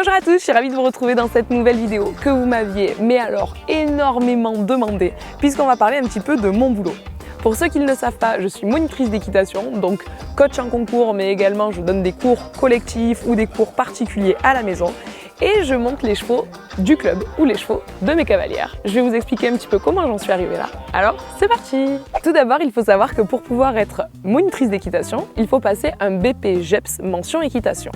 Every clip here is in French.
Bonjour à tous, je suis ravie de vous retrouver dans cette nouvelle vidéo que vous m'aviez, mais alors énormément demandé, puisqu'on va parler un petit peu de mon boulot. Pour ceux qui ne le savent pas, je suis monitrice d'équitation, donc coach en concours, mais également je donne des cours collectifs ou des cours particuliers à la maison. Et je monte les chevaux du club ou les chevaux de mes cavalières. Je vais vous expliquer un petit peu comment j'en suis arrivée là. Alors, c'est parti! Tout d'abord, il faut savoir que pour pouvoir être monitrice d'équitation, il faut passer un BPJEPS mention équitation.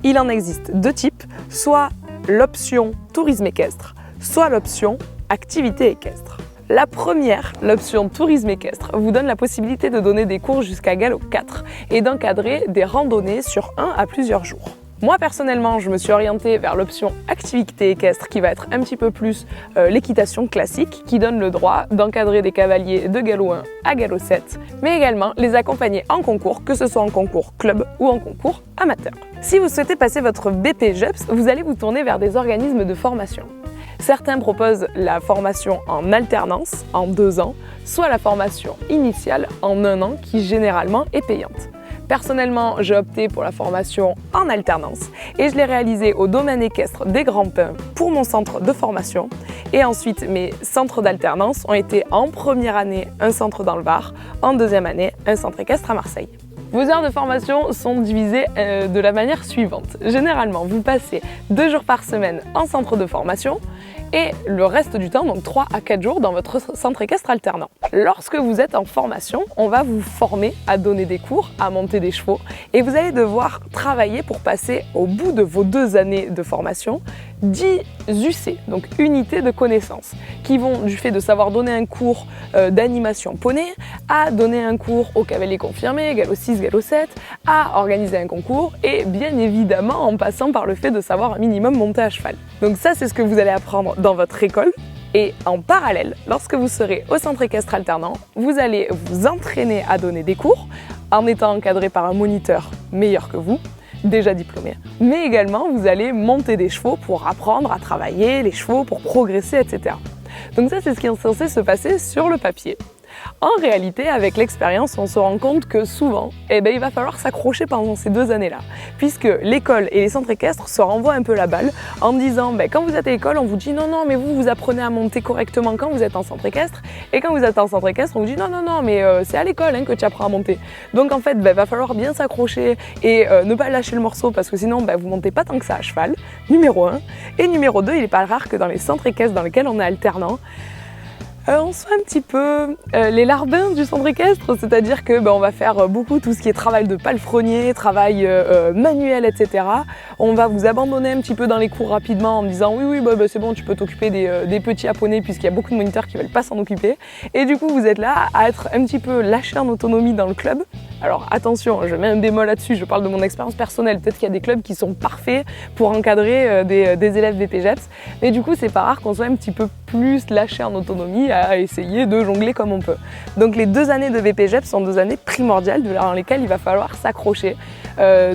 Il en existe deux types, soit l'option tourisme équestre, soit l'option activité équestre. La première, l'option tourisme équestre, vous donne la possibilité de donner des cours jusqu'à galop 4 et d'encadrer des randonnées sur 1 à plusieurs jours. Moi personnellement, je me suis orientée vers l'option activité équestre qui va être un petit peu plus l'équitation classique qui donne le droit d'encadrer des cavaliers de galop 1 à galop 7, mais également les accompagner en concours, que ce soit en concours club ou en concours amateur. Si vous souhaitez passer votre BPJEPS, vous allez vous tourner vers des organismes de formation. Certains proposent la formation en alternance en 2 ans, soit la formation initiale en 1 an qui généralement est payante. Personnellement, j'ai opté pour la formation en alternance et je l'ai réalisée au domaine équestre des Grands Pins pour mon centre de formation. Et ensuite, mes centres d'alternance ont été en première année un centre dans le Var, en deuxième année un centre équestre à Marseille. Vos heures de formation sont divisées de la manière suivante. Généralement, vous passez 2 jours par semaine en centre de formation et le reste du temps, donc 3 à 4 jours dans votre centre équestre alternant. Lorsque vous êtes en formation, on va vous former à donner des cours, à monter des chevaux et vous allez devoir travailler pour passer au bout de vos 2 années de formation 10 UC, donc unités de connaissances, qui vont du fait de savoir donner un cours d'animation poney, à donner un cours au cavalier confirmé, galop 6, galop 7, à organiser un concours et bien évidemment en passant par le fait de savoir un minimum monter à cheval. Donc ça c'est ce que vous allez apprendre dans votre école. Et en parallèle, lorsque vous serez au centre équestre alternant, vous allez vous entraîner à donner des cours en étant encadré par un moniteur meilleur que vous, déjà diplômé. Mais également, vous allez monter des chevaux pour apprendre à travailler les chevaux, pour progresser, etc. Donc ça, c'est ce qui est censé se passer sur le papier. En réalité, avec l'expérience, on se rend compte que souvent, il va falloir s'accrocher pendant ces 2 années-là, puisque l'école et les centres équestres se renvoient un peu la balle en disant quand vous êtes à l'école, on vous dit non, mais vous apprenez à monter correctement quand vous êtes en centre équestre, et quand vous êtes en centre équestre, on vous dit non, mais c'est à l'école que tu apprends à monter. Donc en fait, va falloir bien s'accrocher et ne pas lâcher le morceau parce que sinon, vous montez pas tant que ça à cheval, numéro 1. Et numéro 2, il n'est pas rare que dans les centres équestres dans lesquels on est alternant, on soit un petit peu les larbins du centre équestre, c'est-à-dire que on va faire beaucoup tout ce qui est travail de palefrenier, travail manuel, etc. On va vous abandonner un petit peu dans les cours rapidement en me disant oui, c'est bon, tu peux t'occuper des petits japonais puisqu'il y a beaucoup de moniteurs qui veulent pas s'en occuper. Et du coup, vous êtes là à être un petit peu lâché en autonomie dans le club. Alors attention, je mets un bémol là-dessus, je parle de mon expérience personnelle. Peut-être qu'il y a des clubs qui sont parfaits pour encadrer des élèves BPJEPS, mais du coup, c'est pas rare qu'on soit un petit peu plus lâché en autonomie à essayer de jongler comme on peut. Donc les 2 années de BPJEPS sont 2 années primordiales dans lesquelles il va falloir s'accrocher,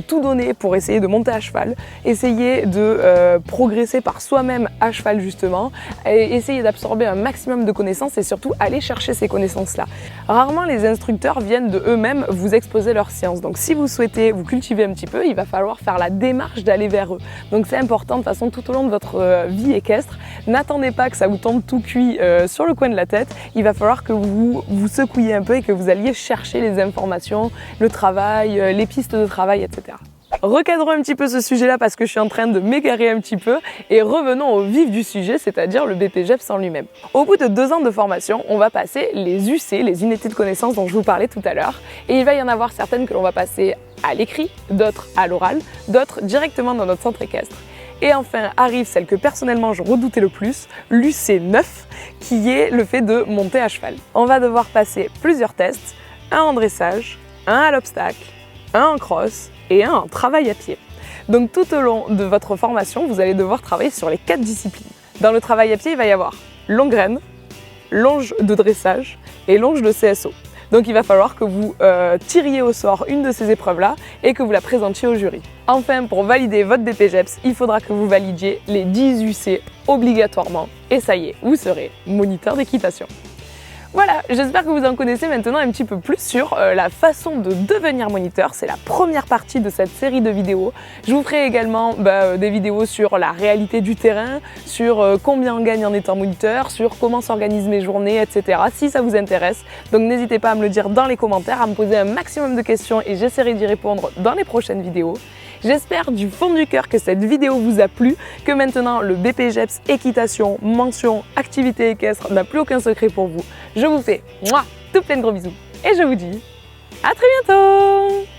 tout donner pour essayer de monter à cheval, essayer de progresser par soi-même à cheval justement, et essayer d'absorber un maximum de connaissances et surtout aller chercher ces connaissances-là. Rarement les instructeurs viennent de eux-mêmes vous exposer leur science. Donc si vous souhaitez vous cultiver un petit peu, il va falloir faire la démarche d'aller vers eux. Donc c'est important de toute façon tout au long de votre vie équestre. N'attendez pas que ça vous tombe tout cuit sur le coin de la tête. Il va falloir que vous vous secouiez un peu et que vous alliez chercher les informations, le travail, les pistes de travail, etc. Recadrons un petit peu ce sujet-là parce que je suis en train de m'égarer un petit peu et revenons au vif du sujet, c'est-à-dire le BPJEPS en lui-même. Au bout de 2 ans de formation, on va passer les UC, les unités de connaissances dont je vous parlais tout à l'heure, et il va y en avoir certaines que l'on va passer à l'écrit, d'autres à l'oral, d'autres directement dans notre centre équestre. Et enfin arrive celle que personnellement je redoutais le plus, l'UC 9, qui est le fait de monter à cheval. On va devoir passer plusieurs tests, un en dressage, un à l'obstacle, un en cross et un en travail à pied. Donc tout au long de votre formation, vous allez devoir travailler sur les 4 disciplines. Dans le travail à pied, il va y avoir longue graine, longe de dressage et longe de CSO. Donc il va falloir que vous tiriez au sort une de ces épreuves-là et que vous la présentiez au jury. Enfin, pour valider votre BPJEPS, il faudra que vous validiez les 10 UC obligatoirement et ça y est, vous serez moniteur d'équitation. Voilà, j'espère que vous en connaissez maintenant un petit peu plus sur la façon de devenir moniteur. C'est la première partie de cette série de vidéos. Je vous ferai également des vidéos sur la réalité du terrain, sur combien on gagne en étant moniteur, sur comment s'organisent mes journées, etc. si ça vous intéresse. Donc n'hésitez pas à me le dire dans les commentaires, à me poser un maximum de questions et j'essaierai d'y répondre dans les prochaines vidéos. J'espère du fond du cœur que cette vidéo vous a plu, que maintenant le BPGEPS équitation, mention, activité équestre n'a plus aucun secret pour vous. Je vous fais tout plein de gros bisous et je vous dis à très bientôt!